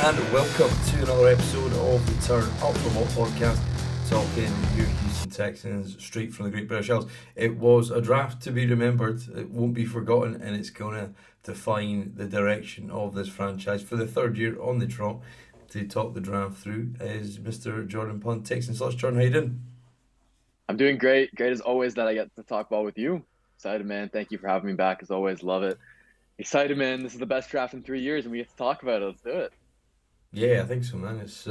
and welcome to another episode of the Turn Up the Lot podcast, talking your Houston Texans straight from the Great British Isles. It was a draft to be remembered, it won't be forgotten, and it's going to define the direction of this franchise for the third year on the trot. To talk the draft through is Mr. Jordan Punt, Texans. Jordan, how you doing? I'm doing great. Great as always that I get to talk ball with you. Excited, man. Thank you for having me back as always. Love it. Excited, man. This is the best draft in 3 years and we get to talk about it. Let's do it. Yeah, I think so, man. It's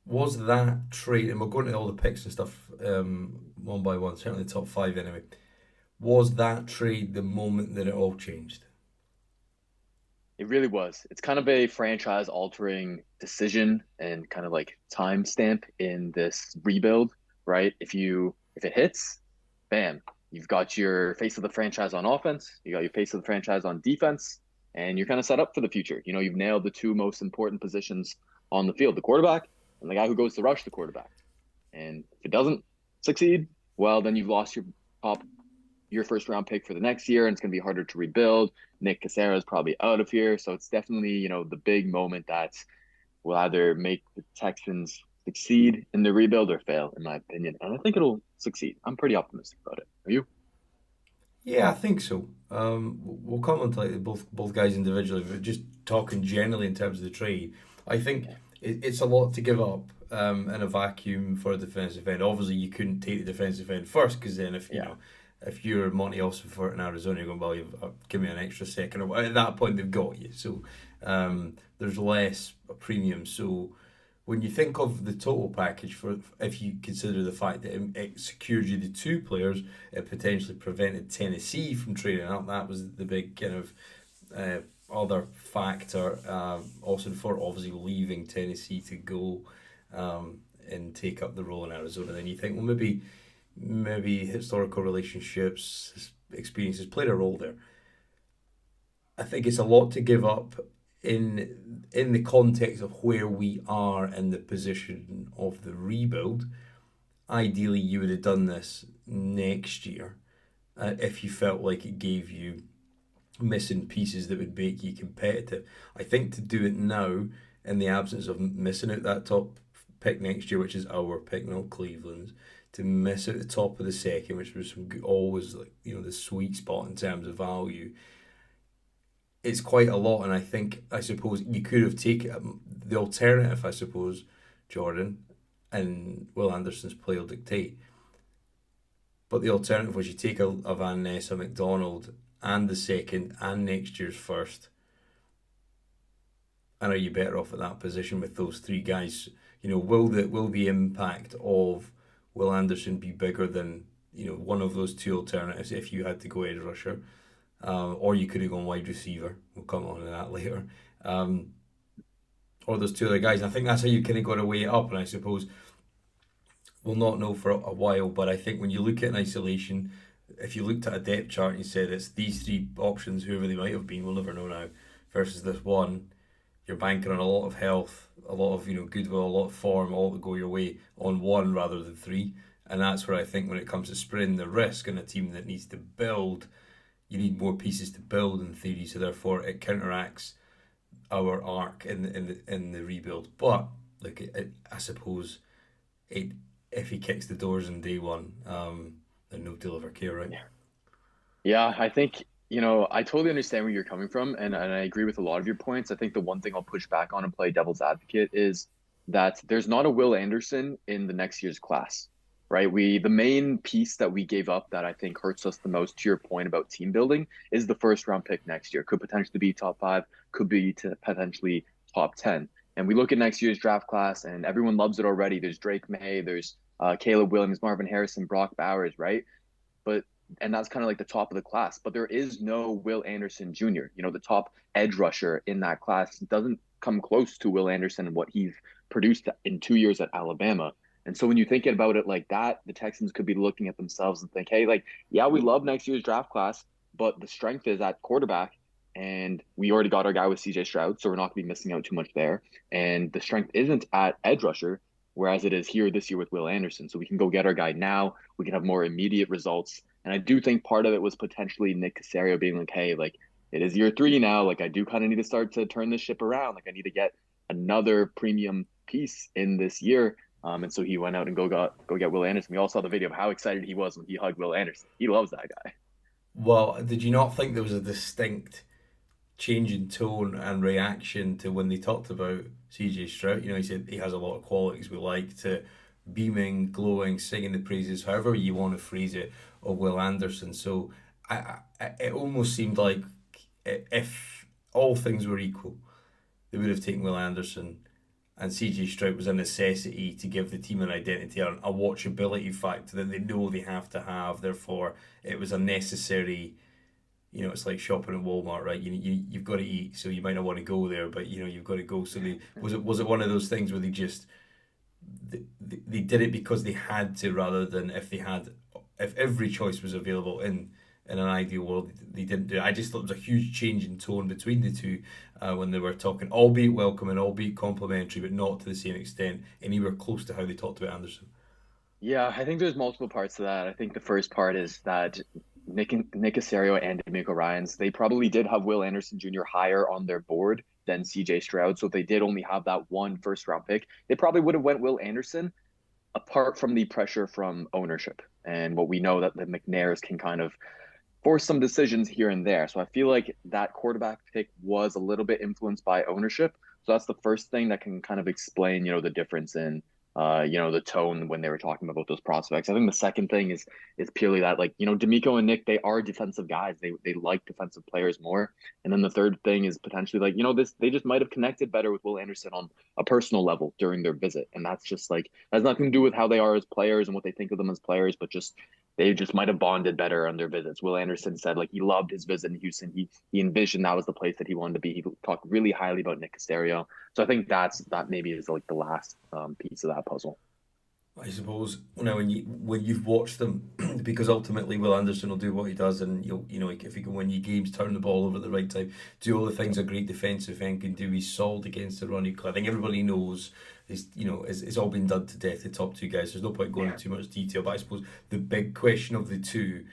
was that trade, and we'll go into all the picks and stuff one by one, certainly the top five anyway. Was that trade the moment that it all changed? It really was. It's kind of a franchise altering decision and kind of like timestamp in this rebuild, right? If it hits, bam, you've got your face of the franchise on offense, you got your face of the franchise on defense, and you're kind of set up for the future. You've nailed the two most important positions on the field, the quarterback and the guy who goes to rush the quarterback. And if it doesn't succeed, well, then you've lost top your first round pick for the next year, and it's going to be harder to rebuild. Nick Cassera is probably out of here, so it's definitely the big moment that will either make the Texans succeed in the rebuild or fail, in my opinion. And I think it'll succeed. I'm pretty optimistic about it. Are you? Yeah, I think so. We'll come on to like both guys individually, but just talking generally in terms of the trade, I think it's a lot to give up in a vacuum for a defensive end. Obviously, you couldn't take the defensive end first because then if you're Monty Ossenfort in Arizona, you're going, well, give me an extra second. At that point, they've got you. So there's less premium. So when you think of the total package, if you consider the fact that it secured you the two players, it potentially prevented Tennessee from trading up. That was the big kind of other factor. Ossenfort obviously leaving Tennessee to go and take up the role in Arizona. Then you think, well, maybe historical relationships, experiences played a role there. I think it's a lot to give up in the context of where we are in the position of the rebuild. Ideally, you would have done this next year if you felt like it gave you missing pieces that would make you competitive. I think to do it now, in the absence of missing out that top pick next year, which is our pick, not Cleveland's, to miss out the top of the second, which was always like the sweet spot in terms of value. It's quite a lot, and I suppose you could have taken the alternative. I suppose Jordan and Will Anderson's play will dictate, but the alternative was you take a Van Ness, a McDonald, and the second, and next year's first. And are you better off at that position with those three guys? Will the impact of Will Anderson be bigger than one of those two alternatives if you had to go edge rusher? Or you could have gone wide receiver. We'll come on to that later. Or those two other guys. And I think that's how you kind of got to weigh it up. And I suppose we'll not know for a while. But I think when you look at an isolation, if you looked at a depth chart and you said it's these three options, whoever they might have been, we'll never know now, versus this one, you're banking on a lot of health, a lot of goodwill, a lot of form, all to go your way on one rather than three. And that's where I think when it comes to spreading the risk on a team that needs to build, you need more pieces to build in theory, so therefore it counteracts our arc in the rebuild. But look, I suppose if he kicks the doors in day one, then nobody will ever care, right? Yeah, I think, I totally understand where you're coming from, and I agree with a lot of your points. I think the one thing I'll push back on and play devil's advocate is that there's not a Will Anderson in the next year's class, right? The main piece that we gave up that I think hurts us the most, to your point about team building, is the first round pick next year. Could potentially be top five, could be to potentially top 10. And we look at next year's draft class and everyone loves it already. There's Drake May, there's Caleb Williams, Marvin Harrison, Brock Bowers, right? But and that's kind of like the top of the class. But there is no Will Anderson Jr. The top edge rusher in that class doesn't come close to Will Anderson and what he's produced in 2 years at Alabama. And so when you think about it like that, the Texans could be looking at themselves and think, hey, like, yeah, we love next year's draft class, but the strength is at quarterback. And we already got our guy with CJ Stroud, so we're not going to be missing out too much there. And the strength isn't at edge rusher, whereas it is here this year with Will Anderson. So we can go get our guy now. We can have more immediate results. And I do think part of it was potentially Nick Caserio being like, hey, like, it is year three now. Like I do kind of need to start to turn this ship around. Like I need to get another premium piece in this year. And so he went out and go get Will Anderson. We all saw the video of how excited he was when he hugged Will Anderson. He loves that guy. Well, did you not think there was a distinct change in tone and reaction to when they talked about CJ Stroud? He said he has a lot of qualities we like, to beaming, glowing, singing the praises, however you want to phrase it, of Will Anderson. So it almost seemed like if all things were equal, they would have taken Will Anderson, and CJ Stroud was a necessity to give the team an identity, a watchability factor that they know they have to have. Therefore, it was a necessary. It's like shopping at Walmart, right? You've got to eat, so you might not want to go there, but you've got to go. So was it one of those things where they did it because they had to, rather than if every choice was available in an ideal world, they didn't do it. I just thought there was a huge change in tone between the two when they were talking, albeit welcoming, albeit complimentary, but not to the same extent anywhere close to how they talked about Anderson. Yeah, I think there's multiple parts to that. I think the first part is that Nick Casario and D'Amico Ryans, they probably did have Will Anderson Jr. higher on their board than CJ Stroud. So if they did only have that one first round pick, they probably would have went Will Anderson apart from the pressure from ownership and what we know that the McNairs can kind of force some decisions here and there. So I feel like that quarterback pick was a little bit influenced by ownership. So that's the first thing that can kind of explain, the difference in the tone when they were talking about those prospects. I think the second thing is purely that, like, D'Amico and Nick, they are defensive guys. They like defensive players more. And then the third thing is potentially like, this they just might have connected better with Will Anderson on a personal level during their visit. And that's just like has nothing to do with how they are as players and what they think of them as players, but just they just might have bonded better on their visits. Will Anderson said like he loved his visit in Houston. He envisioned that was the place that he wanted to be. He talked really highly about Nick Casario. So I think that maybe is like the last piece of that puzzle. I suppose when you've watched them, because ultimately Will Anderson will do what he does, and if he can win you games, turn the ball over at the right time, do all the things a great defensive end can do. He's solid against the run. I think everybody knows it's all been done to death. The top two guys. There's no point going into too much detail, but I suppose the big question of the two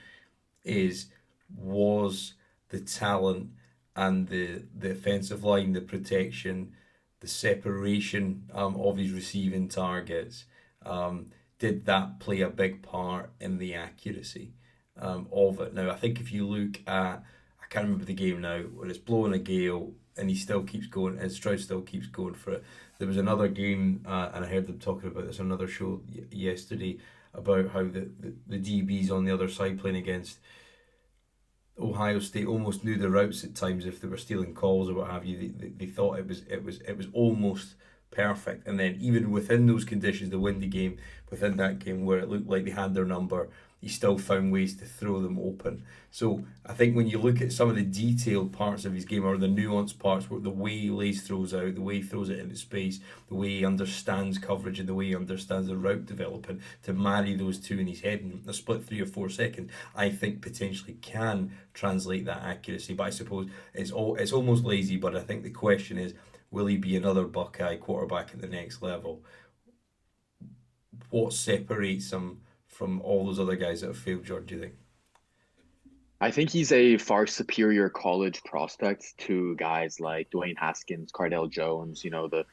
is, was the talent and the offensive line, the protection, the separation of his receiving targets. Did that play a big part in the accuracy of it? Now, I think if you look at, I can't remember the game now, when it's blowing a gale and he still keeps going, and Stroud still keeps going for it. There was another game, and I heard them talking about this on another show yesterday, about how the DBs on the other side playing against Ohio State almost knew the routes at times if they were stealing calls or what have you. They thought it was almost perfect, and then even within those conditions, the windy game, within that game where it looked like they had their number, he still found ways to throw them open. So I think when you look at some of the detailed parts of his game, or the nuanced parts, where the way he lays throws out, the way he throws it into space, the way he understands coverage, and the way he understands the route developing, to marry those two in his head in a split 3 or 4 seconds, I think potentially can translate that accuracy. But I suppose it's almost lazy. But I think the question is, will he be another Buckeye quarterback at the next level? What separates him from all those other guys that have failed, Jordan, do you think? I think he's a far superior college prospect to guys like Dwayne Haskins, Cardell Jones, the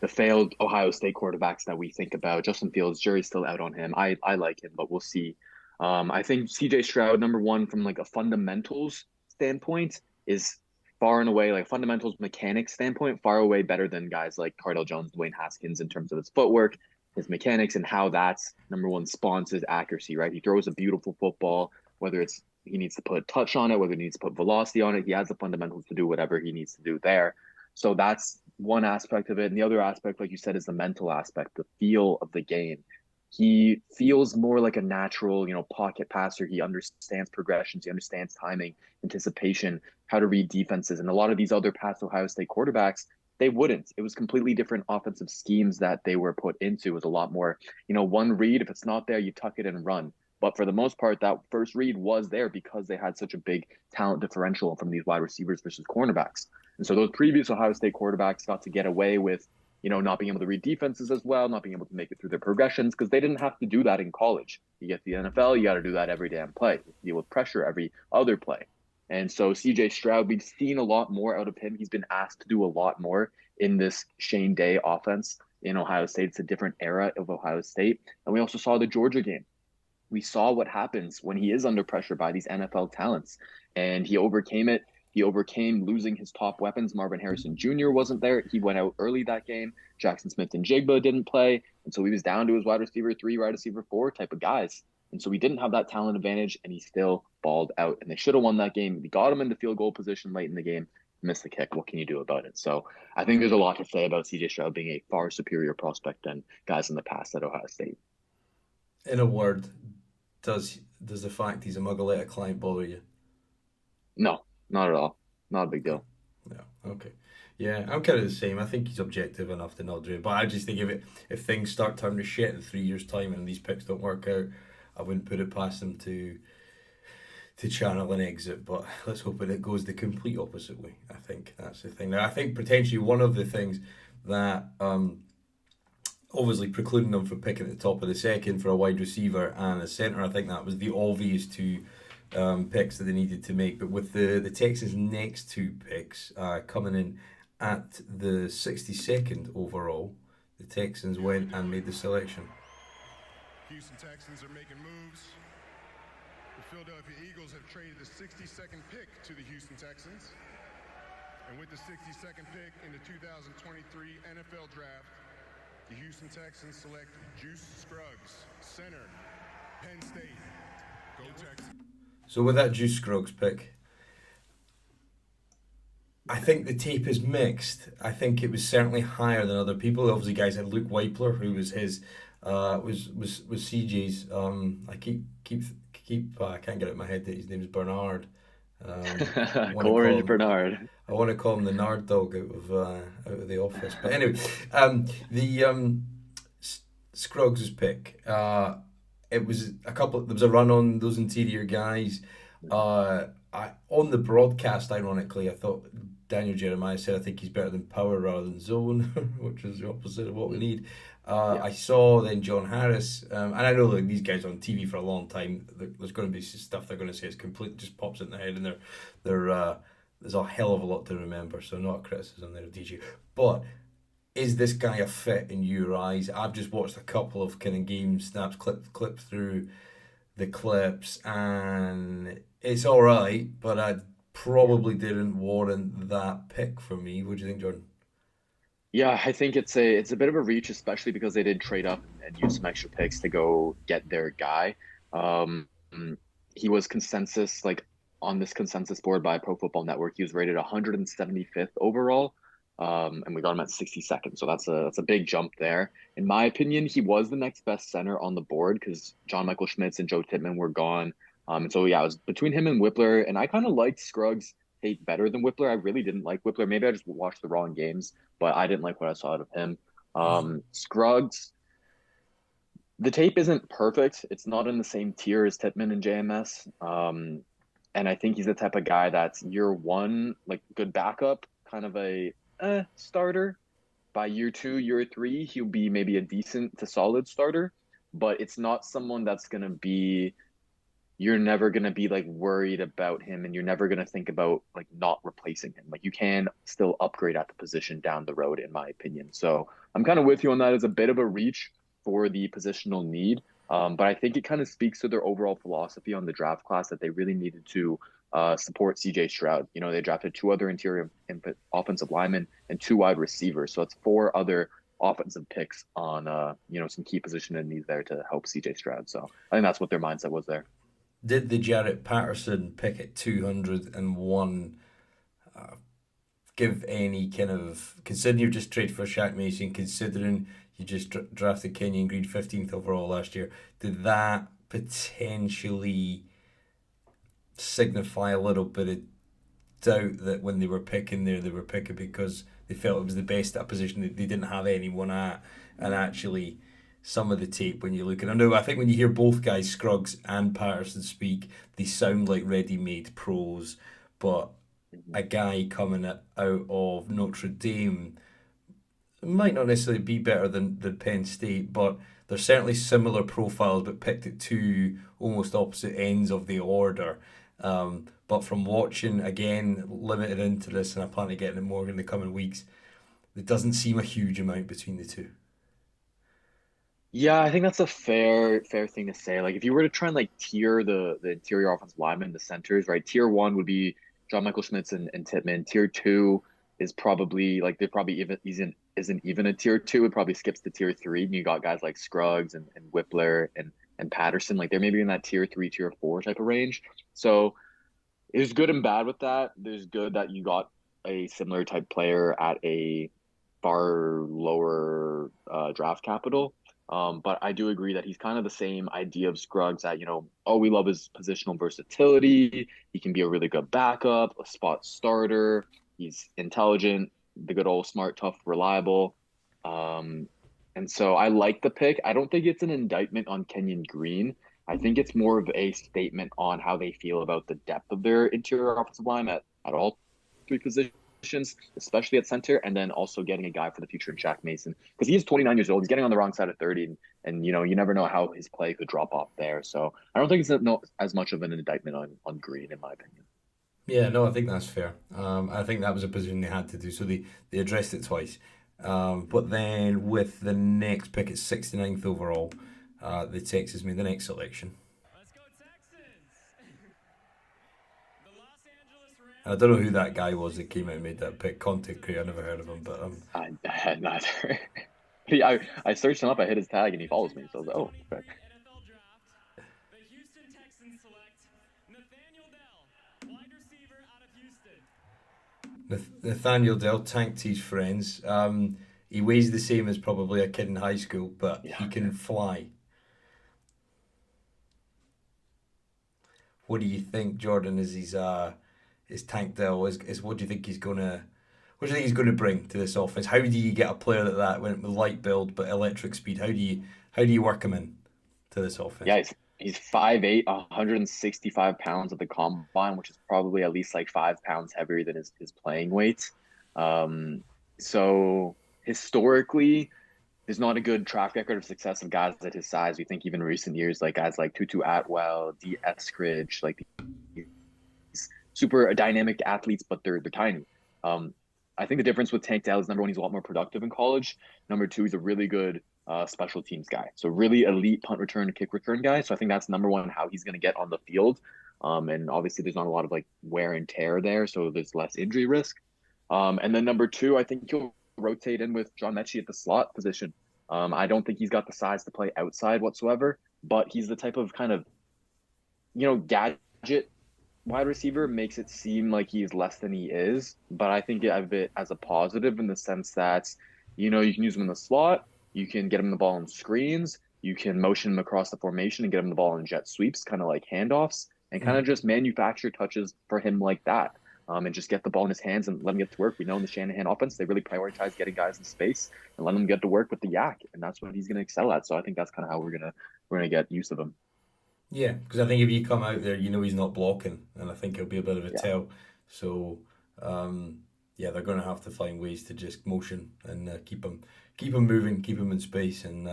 failed Ohio State quarterbacks that we think about. Justin Fields, jury's still out on him. I like him, but we'll see. I think CJ Stroud, number one, from like a fundamentals standpoint, is far and away, like fundamentals mechanics standpoint, far away better than guys like Cardell Jones, Dwayne Haskins in terms of his footwork, his mechanics, and how that's number one spawns his accuracy, right? He throws a beautiful football, whether it's he needs to put touch on it, whether he needs to put velocity on it. He has the fundamentals to do whatever he needs to do there. So that's one aspect of it. And the other aspect, like you said, is the mental aspect, the feel of the game. He feels more like a natural, pocket passer. He understands progressions. He understands timing, anticipation, how to read defenses. And a lot of these other past Ohio State quarterbacks, they wouldn't. It was completely different offensive schemes that they were put into. It was a lot more, one read. If it's not there, you tuck it and run. But for the most part, that first read was there because they had such a big talent differential from these wide receivers versus cornerbacks. And so those previous Ohio State quarterbacks got to get away with, not being able to read defenses as well, not being able to make it through their progressions because they didn't have to do that in college. You get the NFL, you got to do that every damn play. You deal with pressure every other play. And so CJ Stroud, we've seen a lot more out of him. He's been asked to do a lot more in this Shane Day offense in Ohio State. It's a different era of Ohio State. And we also saw the Georgia game. We saw what happens when he is under pressure by these NFL talents. And he overcame it. He overcame losing his top weapons. Marvin Harrison Jr. wasn't there. He went out early that game. Jackson Smith and Jigba didn't play. And so he was down to his wide receiver 3, wide receiver 4 type of guys. And so he didn't have that talent advantage, and he still balled out. And they should have won that game. We got him into field goal position late in the game, missed the kick. What can you do about it? So I think there's a lot to say about CJ Stroud being a far superior prospect than guys in the past at Ohio State. In a word, does the fact he's a muggle at a client bother you? No, not at all. Not a big deal. Yeah. Okay. Yeah, I'm kind of the same. I think he's objective enough to not do it. But I just think if things start turning to shit in 3 years' time and these picks don't work out, I wouldn't put it past them to channel an exit. But let's hope it goes the complete opposite way. I think that's the thing. Now, I think potentially one of the things that obviously precluding them from picking at the top of the second for a wide receiver and a centre, I think that was the obvious two picks that they needed to make. But with the Texans' next two picks coming in at the 62nd overall, the Texans went and made the selection. Houston Texans are making moves. The Philadelphia Eagles have traded the 62nd pick to the Houston Texans. And with the 62nd pick in the 2023 NFL Draft, the Houston Texans select Juice Scruggs, center, Penn State. Go Texans. So with that Juice Scruggs pick, I think the tape is mixed. I think it was certainly higher than other people. Obviously, guys had Luke Weipler, who was his was CJ's. I I can't get it in my head that his name is Bernard. Coleridge Bernard. I want to call him the Nard Dog out of the office. But anyway, the Scruggs' pick. It was a couple. There was a run on those interior guys. On the broadcast, ironically, I thought Daniel Jeremiah said I think he's better than power rather than zone, which is the opposite of what we need. Yeah. I saw then John Harris, and I know like these guys on TV for a long time. There's going to be stuff they're going to say is complete, just pops in their head, and there's a hell of a lot to remember. So not a criticism there of DJ, but is this guy a fit in your eyes? I've just watched a couple of kind of game snaps, clip through the clips, and it's all right, but I probably didn't warrant that pick for me. What do you think, Jordan? Yeah, I think it's a bit of a reach, especially because they did trade up and use some extra picks to go get their guy. He was consensus, like on this consensus board by Pro Football Network, he was rated 175th overall. And we got him at 62nd. So that's a big jump there. In my opinion, he was the next best center on the board because John Michael Schmitz and Joe Tippmann were gone. And so, yeah, it was between him and Whippler. And I kind of liked Scruggs' tape better than Whippler. I really didn't like Whippler. Maybe I just watched the wrong games, but I didn't like what I saw out of him. Scruggs, the tape isn't perfect. It's not in the same tier as Tippmann and JMS. And I think he's the type of guy that's year one, like good backup, kind of a starter. By year 2, year 3, he'll be maybe a decent to solid starter, but it's not someone that's going to be, you're never going to be like worried about him, and you're never going to think about like not replacing him. Like you can still upgrade at the position down the road, in my opinion. So I'm kind of with you on that. As a bit of a reach for the positional need. But I think it kind of speaks to their overall philosophy on the draft class that they really needed to support CJ Stroud. You know, they drafted 2 other interior offensive linemen and 2 wide receivers. So it's 4 other offensive picks on, some key position and needs there to help CJ Stroud. So I think that's what their mindset was there. Did the Jarrett Patterson pick at 201 give any kind of, considering you've just traded for Shaq Mason, considering you just drafted Kenyon Green 15th overall last year, did that potentially signify a little bit of doubt that when they were picking there, they were picking because they felt it was the best at a position that they didn't have anyone at? And actually, some of the tape, when you look at, I think when you hear both guys, Scruggs and Patterson, speak, they sound like ready-made pros, but a guy coming out of Notre Dame might not necessarily be better than Penn State, but they're certainly similar profiles, but picked at 2 almost opposite ends of the order. But from watching, again, limited into this, and I plan to get into more in the coming weeks, there doesn't seem a huge amount between the two. Yeah, I think that's a fair thing to say. Like if you were to try and like tier the interior offensive linemen, the centers, right? Tier one would be John Michael Schmitz and Tittman. Tier two is probably like they're probably even isn't even a tier two. It probably skips to tier three. And you got guys like Scruggs and Whippler and Patterson. Like they're maybe in that tier three, tier four type of range. So there's good and bad with that. There's good that you got a similar type player at a far lower draft capital. But I do agree that he's kind of the same idea of Scruggs that, oh, we love his positional versatility. He can be a really good backup, a spot starter. He's intelligent, the good old smart, tough, reliable. Um, and so I like the pick. I don't think it's an indictment on Kenyon Green. I think it's more of a statement on how they feel about the depth of their interior offensive line at all three positions, especially at center, and then also getting a guy for the future in Jack Mason because he's 29 years old. He's getting on the wrong side of 30, and you never know how his play could drop off there. So I don't think it's not as much of an indictment on Green, in my opinion. Yeah, no, I think that's fair. I think that was a position they had to do, so they addressed it twice. But then with the next pick at 69th overall, the Texans made the next selection. Let's go Texans! The Los Angeles Rams. I don't know who that guy was that came out and made that pick. Content creator, I never heard of him, but I had neither. I searched him up. I hit his tag, and he follows me. So I was like, oh, okay. NFL draft. The Houston Texans select Nathaniel Dell, wide receiver out of Houston. Nathaniel Dell tanked his friends. He weighs the same as probably a kid in high school, but he can fly. What do you think, Jordan? Is his Tank Dell? Is what do you think he's gonna? What do you think he's gonna bring to this offense? How do you get a player like that with light build but electric speed? How do you work him in to this offense? Yeah, he's 5'8", 165 pounds at the combine, which is probably at least like 5 pounds heavier than his playing weight. So historically, there's not a good track record of success of guys at his size. We think even recent years, like guys like Tutu Atwell, D. Eskridge, like these super dynamic athletes, but they're tiny. I think the difference with Tank Dell is number one, he's a lot more productive in college. Number two, he's a really good special teams guy. So really elite punt return, kick return guy. So I think that's number one, how he's going to get on the field. And obviously there's not a lot of like wear and tear there. So there's less injury risk. And then number two, I think he'll rotate in with John Mechie at the slot position. I don't think he's got the size to play outside whatsoever, but he's the type of kind of, gadget wide receiver, makes it seem like he's less than he is. But I think of it as a positive in the sense that, you can use him in the slot. You can get him the ball on screens. You can motion him across the formation and get him the ball in jet sweeps, kind of like handoffs, and kind of just manufacture touches for him like that. And just get the ball in his hands and let him get to work. We know in the Shanahan offense, they really prioritize getting guys in space and letting him get to work with the yak, and that's what he's going to excel at. So I think that's kind of how we're gonna get use of him. Yeah, because I think if you come out there, he's not blocking, and I think it'll be a bit of a tell. So, yeah, they're going to have to find ways to just motion and keep him moving, keep him in space, and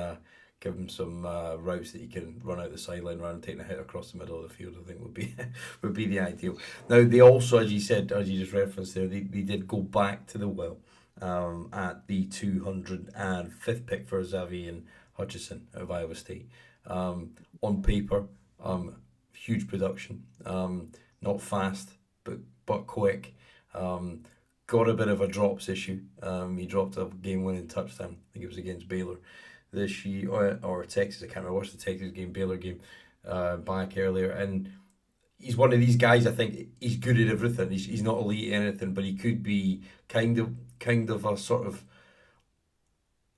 give him some routes that he can run out the sideline rather than taking a hit across the middle of the field. I think would be the ideal. Now they also, as you said, as you just referenced there, they did go back to the well at the 205th pick for Xavier Hutchinson of Iowa State. On paper, huge production, not fast but quick. Got a bit of a drops issue. He dropped a game-winning touchdown. I think it was against Baylor this year, or Texas. I can't remember. I watched the Texas game, Baylor game, back earlier, and he's one of these guys. I think he's good at everything. He's not elite at anything, but he could be kind of a sort of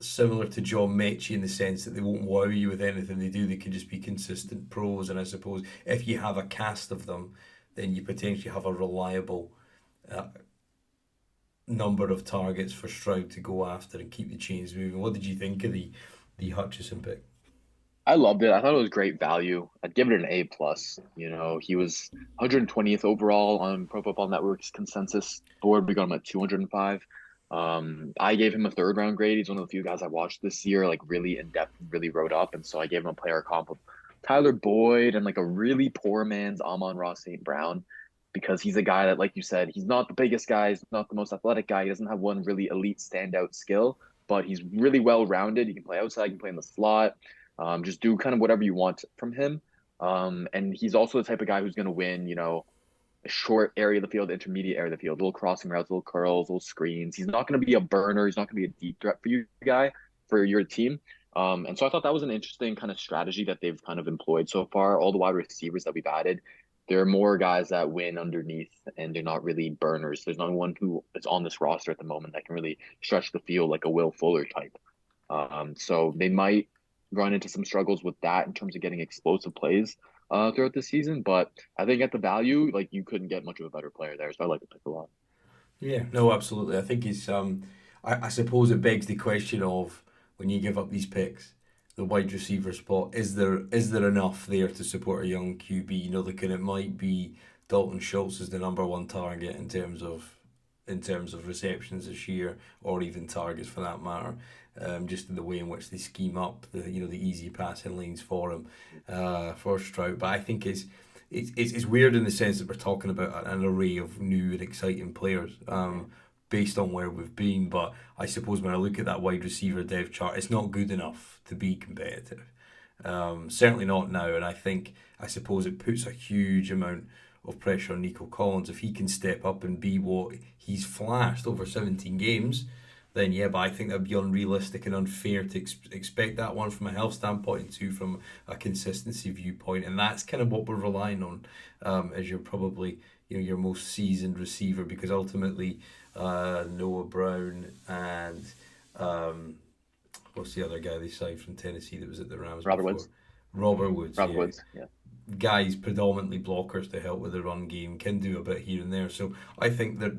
similar to John Mechie in the sense that they won't wow you with anything they do. They can just be consistent pros, and I suppose if you have a cast of them, then you potentially have a reliable number of targets for Stroud to go after and keep the chains moving. What did you think of the Hutchinson pick? I loved it. I thought it was great value. I'd give it an A plus. He was 120th overall on Pro Football Network's consensus board. We got him at 205. I gave him a third round grade. He's one of the few guys I watched this year, like really in depth, really wrote up, and so I gave him a player comp of Tyler Boyd and like a really poor man's Amon-Ra St. Brown, because he's a guy that, like you said, he's not the biggest guy, he's not the most athletic guy, he doesn't have one really elite standout skill, but he's really well rounded. He can play outside, he can play in the slot, just do kind of whatever you want from him. And he's also the type of guy who's going to win, a short area of the field, intermediate area of the field, little crossing routes, little curls, little screens. He's not going to be a burner. He's not going to be a deep threat for you guy, for your team. And so I thought that was an interesting kind of strategy that they've kind of employed so far. All the wide receivers that we've added, there are more guys that win underneath, and they're not really burners. There's no one who is on this roster at the moment that can really stretch the field like a Will Fuller type. So they might run into some struggles with that in terms of getting explosive plays throughout the season. But I think at the value, like, you couldn't get much of a better player there. So I like the pick a lot. Yeah, no, absolutely. I think it's I suppose it begs the question of, when you give up these picks, the wide receiver spot, is there enough there to support a young QB? Looking, it might be Dalton Schultz is the number one target in terms of receptions this year, or even targets for that matter. Just in the way in which they scheme up the easy passing lanes for him, for Stroud. But I think it's weird in the sense that we're talking about an array of new and exciting players, based on where we've been. But I suppose when I look at that wide receiver depth chart, it's not good enough to be competitive. Certainly not now, and I suppose it puts a huge amount of pressure on Nico Collins. If he can step up and be what he's flashed over 17 games, then yeah, but I think that'd be unrealistic and unfair to expect that, one from a health standpoint, and two from a consistency viewpoint, and that's kind of what we're relying on, as you're probably your most seasoned receiver, because ultimately Noah Brown and what's the other guy they signed from Tennessee that was at the Rams Robert before? Woods. Robert Woods, Robert yeah. Woods, yeah. Guys predominantly blockers to help with the run game, can do a bit here and there. So I think that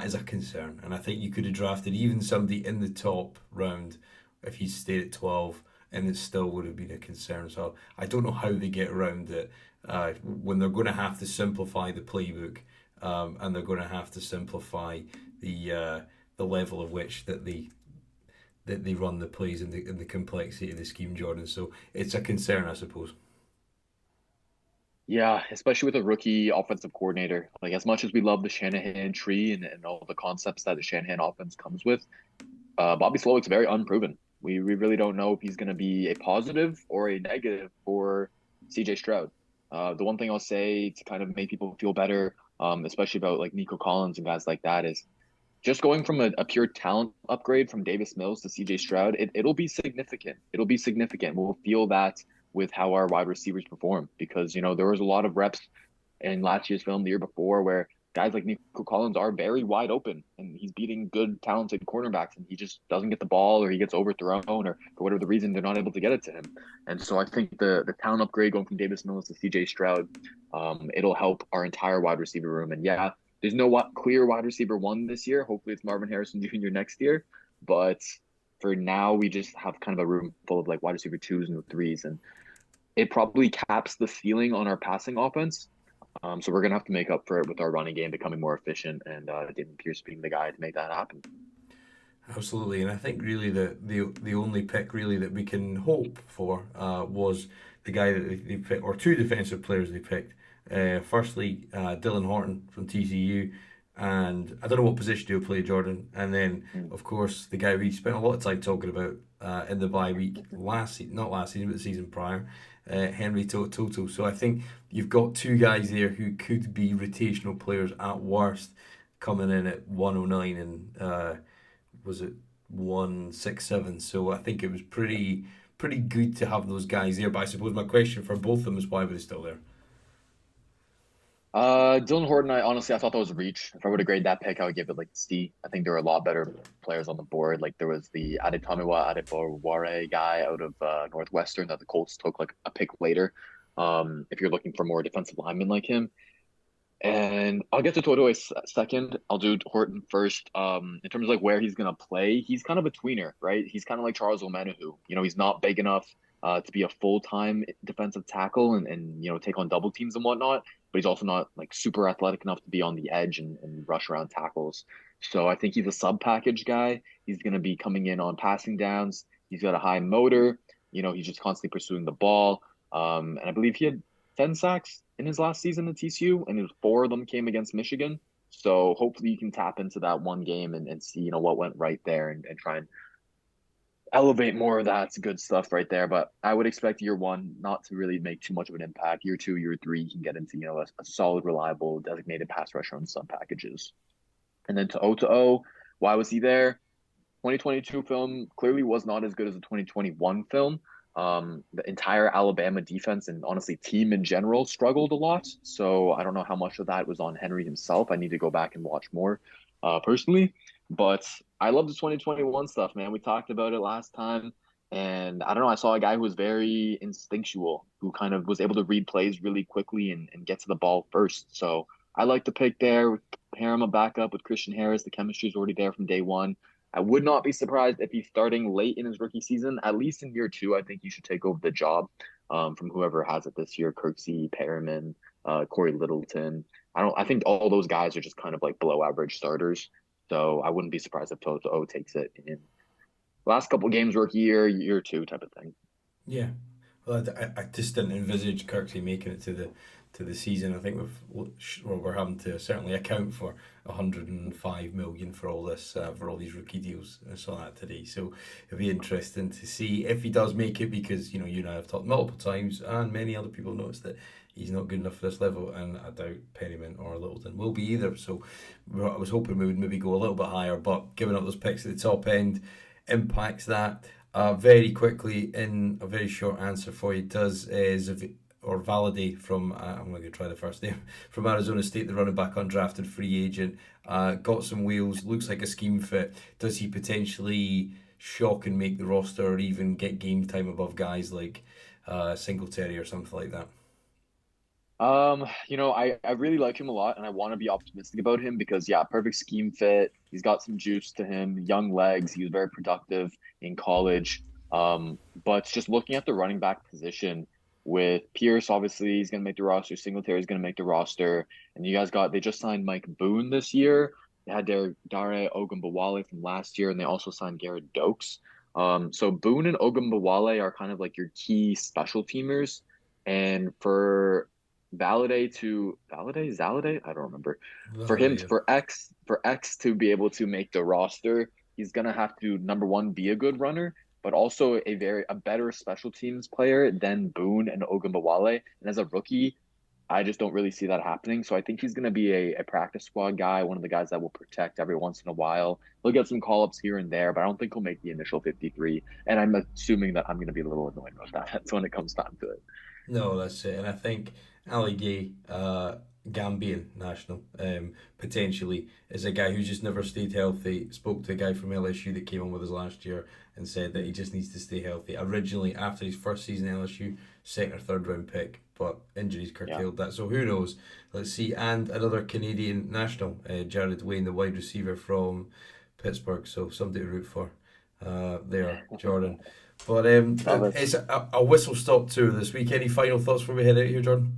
is a concern, and I think you could have drafted even somebody in the top round if he stayed at 12, and it still would have been a concern. So I don't know how they get around it, when they're going to have to simplify the playbook, and they're going to have to simplify the level of which that they run the plays, and the complexity of the scheme, Jordan. So it's a concern, I suppose. Yeah, especially with a rookie offensive coordinator. Like, as much as we love the Shanahan tree and all the concepts that the Shanahan offense comes with, Bobby Slowick's very unproven. We really don't know if he's going to be a positive or a negative for CJ Stroud. The one thing I'll say to kind of make people feel better, especially about like Nico Collins and guys like that, is just going from a pure talent upgrade from Davis Mills to CJ Stroud, it'll be significant. It'll be significant. We'll feel that with how our wide receivers perform, because, there was a lot of reps in last year's film, the year before, where guys like Nico Collins are very wide open and he's beating good, talented cornerbacks, and he just doesn't get the ball, or he gets overthrown, or for whatever the reason, they're not able to get it to him. And so I think the talent upgrade going from Davis Mills to CJ Stroud, it'll help our entire wide receiver room. And yeah, there's no clear wide receiver one this year. Hopefully it's Marvin Harrison Jr. next year. But for now, we just have kind of a room full of like wide receiver twos and threes. And it probably caps the ceiling on our passing offense. So we're going to have to make up for it with our running game becoming more efficient, and David Pierce being the guy to make that happen. Absolutely, and I think really the only pick really that we can hope for was the guy that they picked, or two defensive players they picked. Firstly, Dylan Horton from TCU, and I don't know what position he'll play, Jordan. And then, of course, the guy we spent a lot of time talking about in the bye week not last season, but the season prior, Henry Toto. So I think you've got two guys there who could be rotational players at worst, coming in at 109 and was it 167. So I think it was pretty good to have those guys there. But I suppose my question for both of them is, why were they still there? Dylan Horton, I thought that was a reach. If I were to grade that pick, I would give it like C. I think there were a lot better players on the board. Like, there was the Adetomiwa Adebaware guy out of Northwestern that the Colts took like a pick later. If you're looking for more defensive linemen like him. And I'll get to Toto second. I'll do Horton first. In terms of like where he's gonna play, he's kind of a tweener, right? He's kind of like Charles Omenihu. He's not big enough to be a full-time defensive tackle and take on double teams and whatnot, but he's also not like super athletic enough to be on the edge and rush around tackles. So I think he's a sub package guy. He's gonna be coming in on passing downs. He's got a high motor. He's just constantly pursuing the ball. And I believe he had 10 sacks in his last season at TCU, and 4 of them came against Michigan. So hopefully you can tap into that one game and see, what went right there and try and elevate more of that good stuff right there. But I would expect year one not to really make too much of an impact. Year two, year three, you can get into, a solid, reliable, designated pass rusher on some packages. And then to O, why was he there? 2022 film clearly was not as good as the 2021 film. The entire Alabama defense and honestly team in general struggled a lot. So I don't know how much of that was on Henry himself. I need to go back and watch more personally. But I love the 2021 stuff, man. We talked about it last time. And I don't know, I saw a guy who was very instinctual, who kind of was able to read plays really quickly and get to the ball first. So I like the pick there. Pair him a backup with Christian Harris. The chemistry is already there from day one. I would not be surprised if he's starting late in his rookie season. At least in year two, I think you should take over the job from whoever has it this year: Kirksey, Perriman, Corey Littleton. I think all those guys are just kind of like below average starters. So I wouldn't be surprised if Toto takes it in last couple games, rookie year two type of thing. Yeah, well, I just didn't envisage Kirksey making it to the season. I think we're having to certainly account for 105 million for all this for all these rookie deals. I saw that today, so it'll be interesting to see if he does make it, because you and I have talked multiple times, and many other people noticed that he's not good enough for this level, and I doubt Perryman or Littleton will be either. So I was hoping we would maybe go a little bit higher, but giving up those picks at the top end impacts that. Very quickly, in a very short answer for you, does Valade from, I'm going to try the first name, from Arizona State, the running back, undrafted free agent, got some wheels, looks like a scheme fit. Does he potentially shock and make the roster, or even get game time above guys like Singletary or something like that? I really like him a lot and I want to be optimistic about him because yeah, perfect scheme fit. He's got some juice to him, young legs. He was very productive in college. But just looking at the running back position with Pierce, obviously he's gonna make the roster. Singletary is gonna make the roster. And they just signed Mike Boone this year. They had their Dare Ogunbowale from last year, and they also signed Garrett Dokes. So Boone and Ogunbowale are kind of like your key special teamers. And for Zalade, I don't remember. For him, Valade, for X to be able to make the roster, he's gonna have to, number one, be a good runner, but also a better special teams player than Boone and Ogunbowale. And as a rookie, I just don't really see that happening. So I think he's gonna be a practice squad guy, one of the guys that will protect every once in a while. He'll get some call ups here and there, but I don't think he'll make the initial 53. And I'm assuming that I'm gonna be a little annoyed about that. That's when it comes time to it. No, that's it. And I think Ali Gay, Gambian national, potentially is a guy who's just never stayed healthy. Spoke to a guy from LSU that came on with us last year and said that he just needs to stay healthy. Originally, after his first season at LSU, second or third round pick, but injuries Yeah. curtailed that. So who knows? Let's see. And another Canadian national, Jared Wayne, the wide receiver from Pittsburgh. So somebody to root for there, Jordan. But Love it. it's a whistle stop tour this week. Any final thoughts before we head out here, Jordan?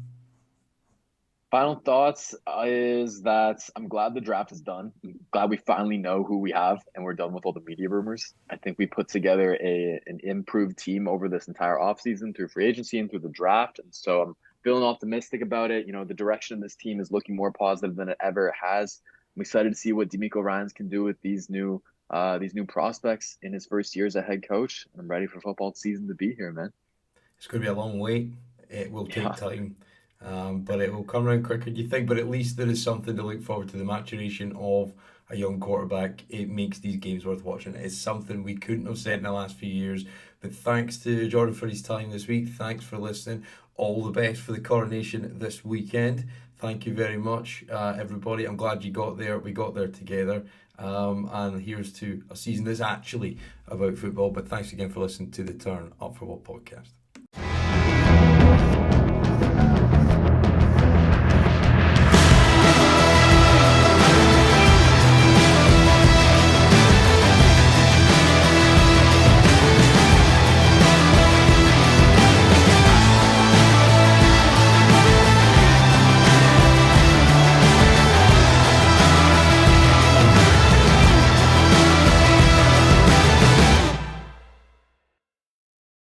Final thoughts is that I'm glad the draft is done. I'm glad we finally know who we have and we're done with all the media rumors. I think we put together an improved team over this entire offseason through free agency and through the draft. And so I'm feeling optimistic about it. The direction of this team is looking more positive than it ever has. I'm excited to see what D'Amico Ryans can do with these new prospects in his first year as a head coach. I'm ready for football season to be here, man. It's going to be a long wait. It will take Yeah. time, but it will come around quicker than you think. But at least there is something to look forward to. The maturation of a young quarterback, it makes these games worth watching. It's something we couldn't have said in the last few years. But thanks to Jordan for his time this week. Thanks for listening. All the best for the coronation this weekend. Thank you very much, everybody. I'm glad you got there. We got there together. And here's to a season that's actually about football. But thanks again for listening to the Turn Up For What podcast.